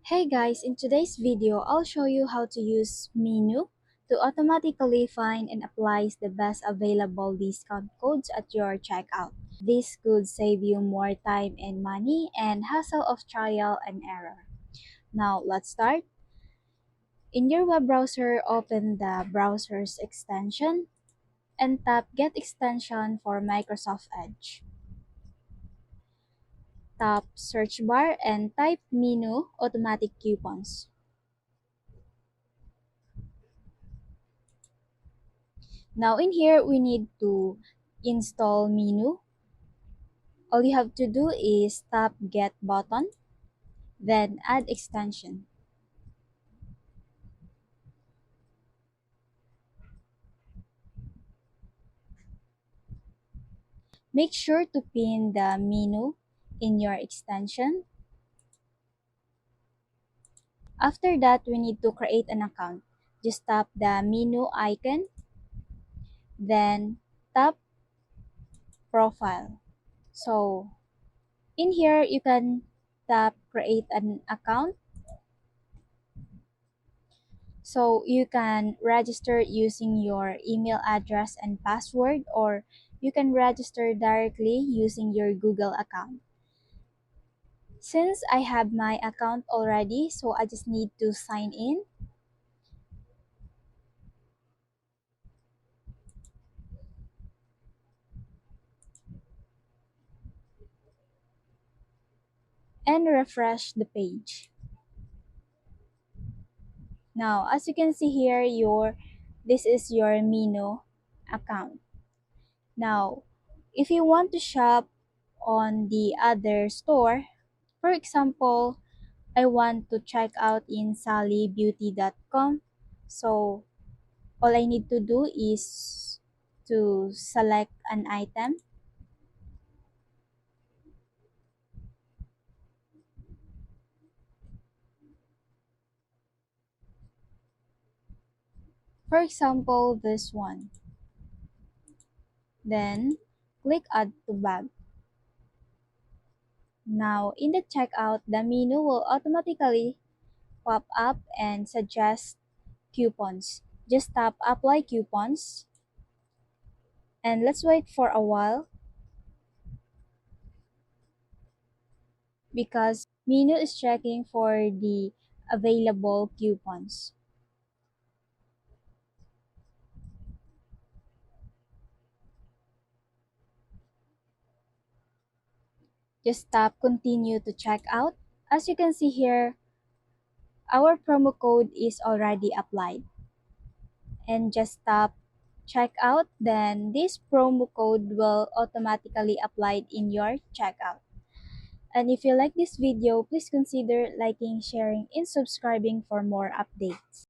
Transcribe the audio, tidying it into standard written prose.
Hey guys, in today's video, I'll show you how to use Mino to automatically find and apply the best available discount codes at your checkout. This could save you more time and money and hassle of trial and error. Now, let's start. In your web browser, open the browser's extension and tap Get Extension for Microsoft Edge. Tap Search Bar and type Mino Automatic Coupons. Now in here, we need to install Mino. All you have to do is tap Get button, then Add Extension. Make sure to pin the Mino in your extension. After that, we need to create an account. Just tap the Mino icon, then tap Profile. So in here, you can tap Create an account. So you can register using your email address and password, or you can register directly using your Google account. Since I have my account already, so I just need to sign in. And refresh the page. Now, as you can see here, this is your Mino account. Now, if you want to shop on the other store, for example, I want to check out in sallybeauty.com. So all I need to do is to select an item. For example, this one. Then click Add to Bag. Now in the checkout, the menu will automatically pop up and suggest coupons. Just tap Apply Coupons and let's wait for a while because Mino is checking for the available coupons. Just tap Continue to check out. As you can see here, our promo code is already applied. And just tap Checkout, then this promo code will automatically applied in your checkout. And if you like this video, please consider liking, sharing, and subscribing for more updates.